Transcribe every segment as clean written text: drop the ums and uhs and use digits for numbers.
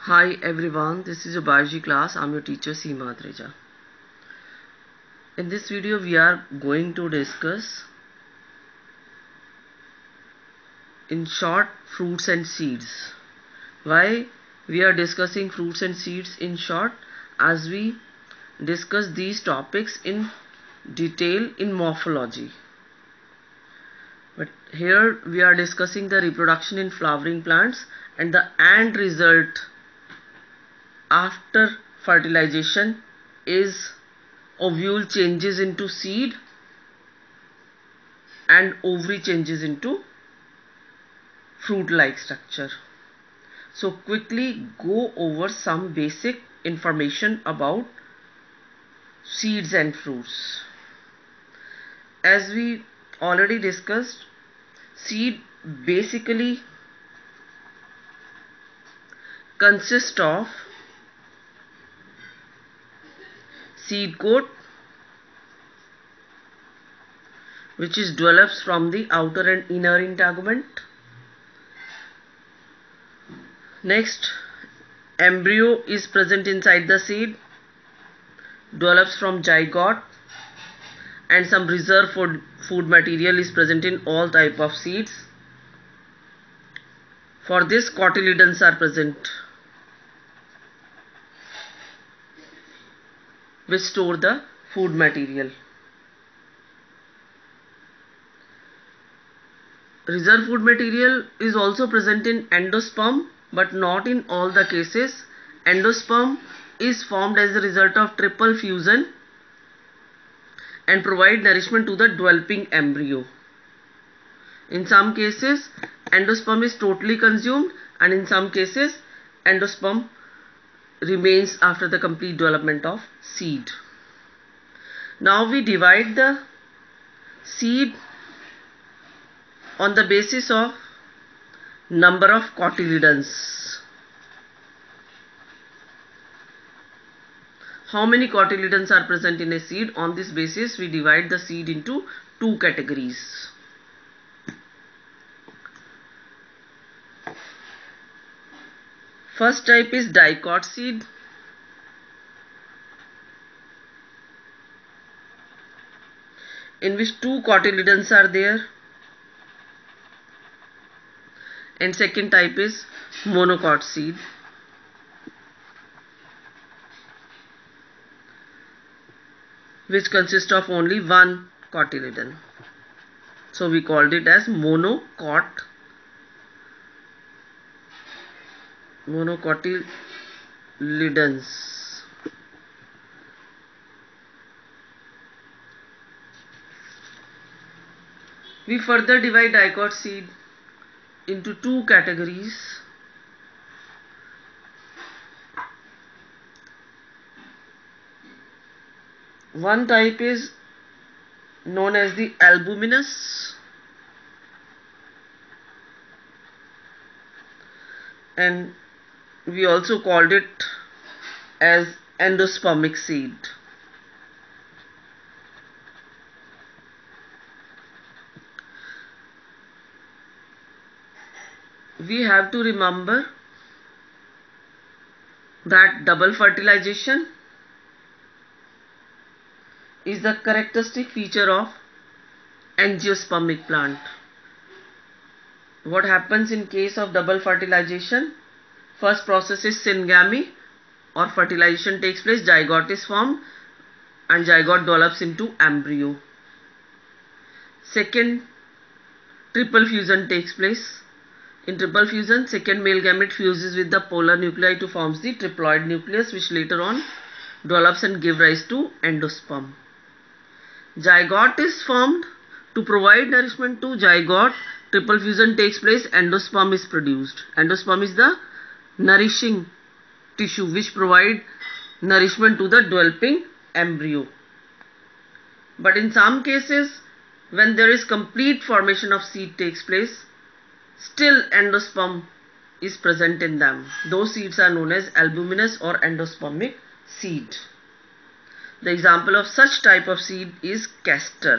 Hi everyone, this is your biology class. I'm your teacher Seema Atreja. In this video we are going to discuss in short fruits and seeds. Why we are discussing fruits and seeds in short? As we discuss these topics in detail in morphology. But here we are discussing the reproduction in flowering plants and the end result after fertilization is ovule changes into seed and ovary changes into fruit like structure. So quickly go over some basic information about seeds and fruits. As we already discussed, seed basically consists of seed coat, which is develops from the outer and inner integument. Next, embryo is present inside the seed, develops from zygote, and some reserve food material is present in all type of seeds. For this, cotyledons are present, which store the food material. Reserve food material is also present in endosperm, but not in all the cases. Endosperm is formed as a result of triple fusion and provide nourishment to the developing embryo. In some cases, endosperm is totally consumed, and in some cases, endosperm remains after the complete development of seed. Now we divide the seed on the basis of number of cotyledons. How many cotyledons are present in a seed? On this basis, we divide the seed into two categories. First type is dicot seed. In which two cotyledons are there. And second type is monocot seed, which consists of only one cotyledon. So we called it as monocotyledons. We further divide dicot seed into two categories. One type is known as the albuminous, and we also called it as endospermic seed. We have to remember that double fertilization is the characteristic feature of angiospermic plant. What happens in case of double fertilization? First process is syngamy, or fertilization takes place, zygote is formed and zygote develops into embryo. Second, triple fusion takes place. In triple fusion, second male gamete fuses with the polar nuclei to form the triploid nucleus, which later on develops and gives rise to endosperm. Zygote is formed. To provide nourishment to zygote, triple fusion takes place, endosperm is produced. Endosperm is the nourishing tissue which provides nourishment to the developing embryo. But in some cases, when there is complete formation of seed takes place, still endosperm is present in them. Those seeds are known as albuminous or endospermic seed. The example of such type of seed is castor,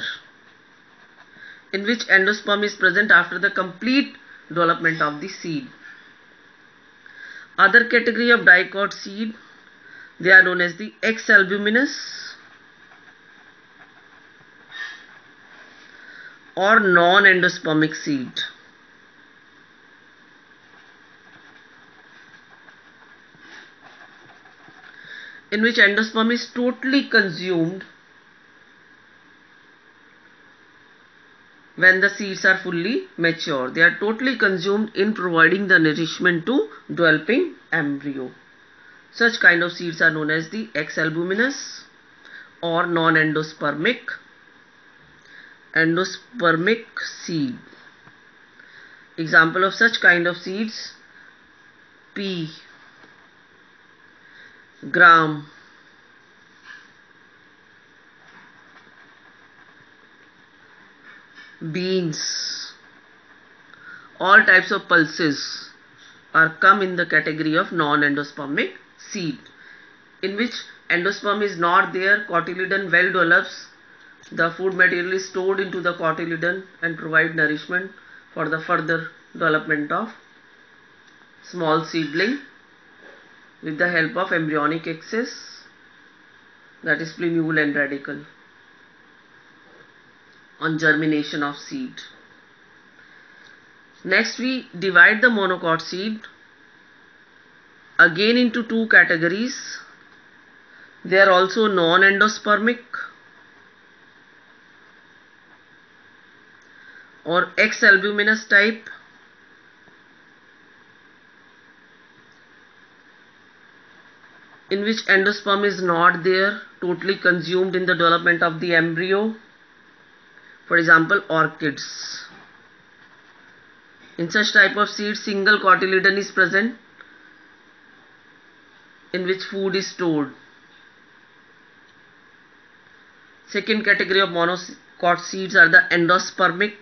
in which endosperm is present after the complete development of the seed. Other category of dicot seed, they are known as the X-albuminous or non-endospermic seed. In which endosperm is totally consumed when the seeds are fully mature. They are totally consumed in providing the nourishment to developing embryo. Such kind of seeds are known as the X-albuminous or non-endospermic seed. Example of such kind of seeds: pea, gram, beans. All types of pulses are come in the category of non-endospermic seed, in which endosperm is not there, cotyledon well develops, the food material is stored into the cotyledon and provide nourishment for the further development of small seedling with the help of embryonic axis, that is plumule and radicle, on germination of seed. Next, we divide the monocot seed again into two categories. They are also non-endospermic or X-albuminous type, in which endosperm is not there, totally consumed in the development of the embryo. For example, orchids. In such type of seeds, single cotyledon is present in which food is stored. Second category of monocot seeds are the endospermic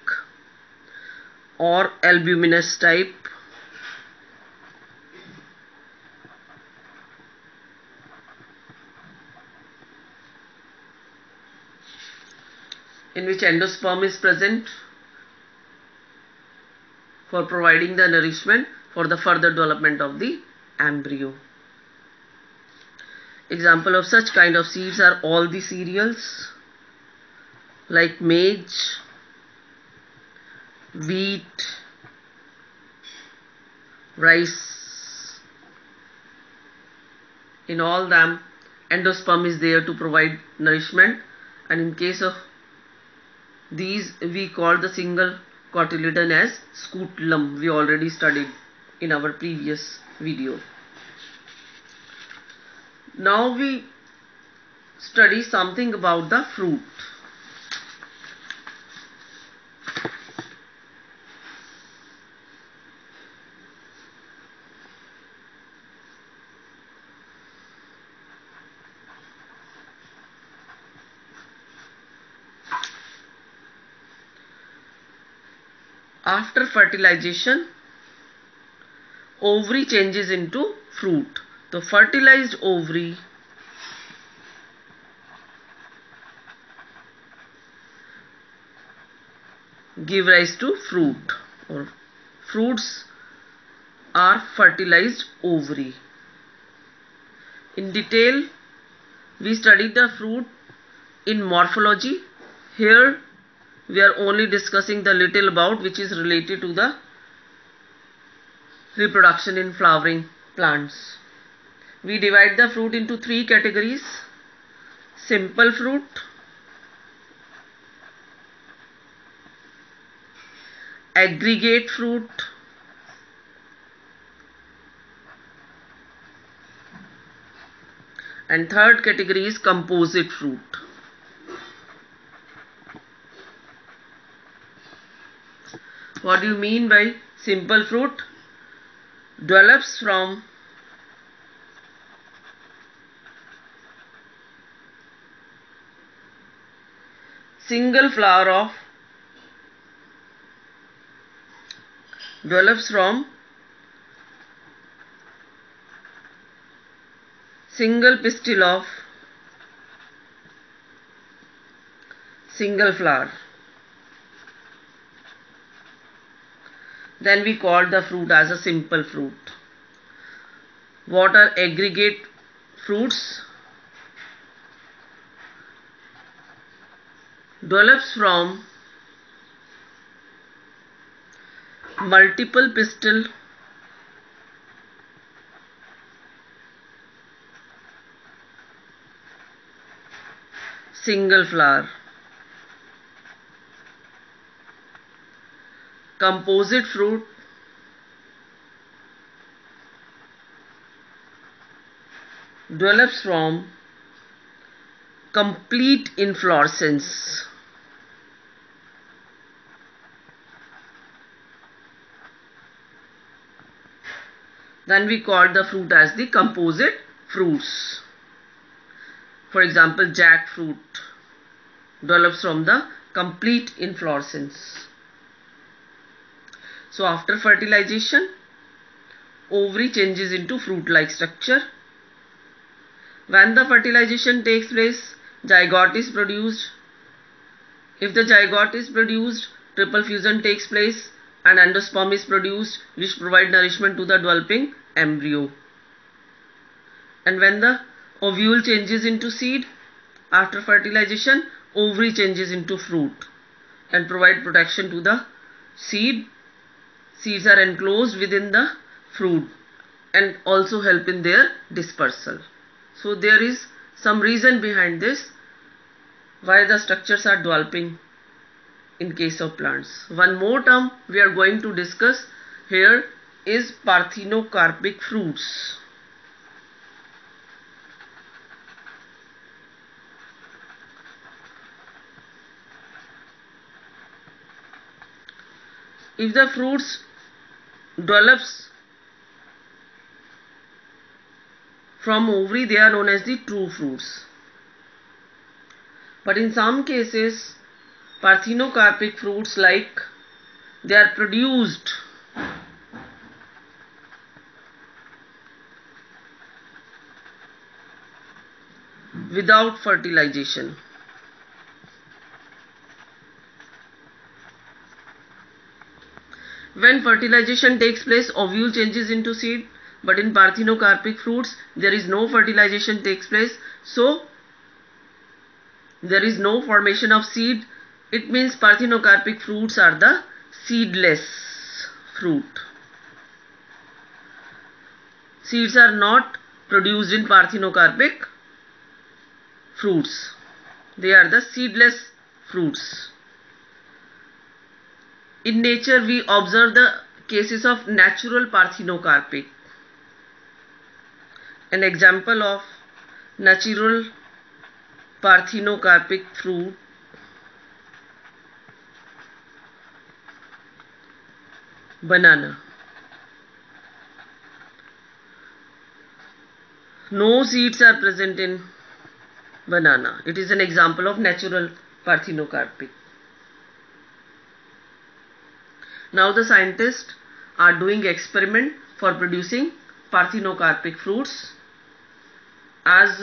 or albuminous type, in which endosperm is present for providing the nourishment for the further development of the embryo. Example of such kind of seeds are all the cereals like maize, wheat, rice. In all them, endosperm is there to provide nourishment, and in case of these, we call the single cotyledon as scutellum. We already studied in our previous video. Now we study something about the fruit. After fertilization, ovary changes into fruit. The fertilized ovary give rise to fruit, or fruits are fertilized ovary. In detail, we studied the fruit in morphology. Here we are only discussing the little about which is related to the reproduction in flowering plants. We divide the fruit into three categories: simple fruit, aggregate fruit, and third category is composite fruit. What do you mean by simple fruit? Develops from single flower of single pistil of single flower. Then we call the fruit as a simple fruit. What are aggregate fruits? Develops from multiple pistil single flower. Composite fruit develops from complete inflorescence. Then we call the fruit as the composite fruits. For example, jackfruit develops from the complete inflorescence. So after fertilization, ovary changes into fruit-like structure. When the fertilization takes place, zygote is produced. If the zygote is produced, triple fusion takes place and endosperm is produced, which provide nourishment to the developing embryo. And when the ovule changes into seed, after fertilization, ovary changes into fruit and provide protection to the seed. Seeds are enclosed within the fruit and also help in their dispersal. So there is some reason behind this, why the structures are developing in case of plants. One more term we are going to discuss here is parthenocarpic fruits. If the fruits develops from ovary, they are known as the true fruits. But in some cases, parthenocarpic fruits, like they are produced without fertilization. When fertilization takes place, ovule changes into seed, but in parthenocarpic fruits there is no fertilization takes place, so there is no formation of seed. It means parthenocarpic fruits are the seedless fruit. Seeds are not produced in parthenocarpic fruits. They are the seedless fruits. In nature, we observe the cases of natural parthenocarpic. An example of natural parthenocarpic fruit banana. No seeds are present in banana. It is an example of natural parthenocarpic. Now the scientists are doing experiment for producing parthenocarpic fruits. As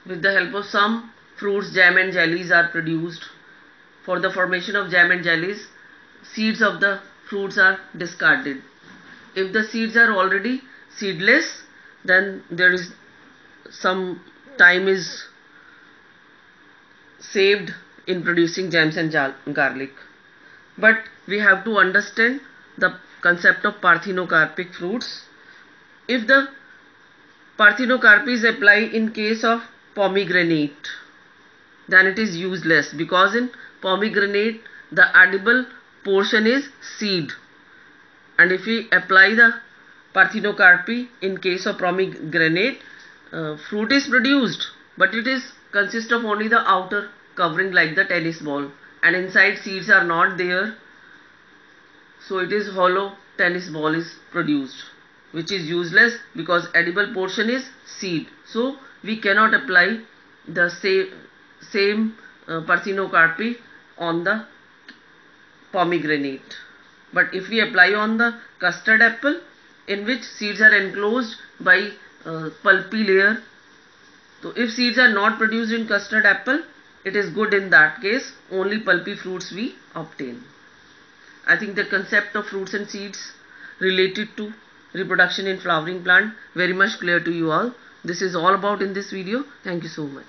with the help of some fruits, jam and jellies are produced. For the formation of jam and jellies, seeds of the fruits are discarded. If the seeds are already seedless, then there is some time is saved in producing jams and garlic. But we have to understand the concept of parthenocarpic fruits. If the parthenocarp is applied in case of pomegranate, then it is useless, because in pomegranate the edible portion is seed, and if we apply the parthenocarpy in case of pomegranate, fruit is produced, but it is consists of only the outer covering like the tennis ball, and inside seeds are not there, so it is hollow tennis ball is produced, which is useless because edible portion is seed. So we cannot apply the same parthenocarpy on the pomegranate. But if we apply on the custard apple, in which seeds are enclosed by pulpy layer, so if seeds are not produced in custard apple, it is good. In that case, only pulpy fruits we obtain. I think the concept of fruits and seeds related to reproduction in flowering plant, very much clear to you all. This is all about in this video. Thank you so much.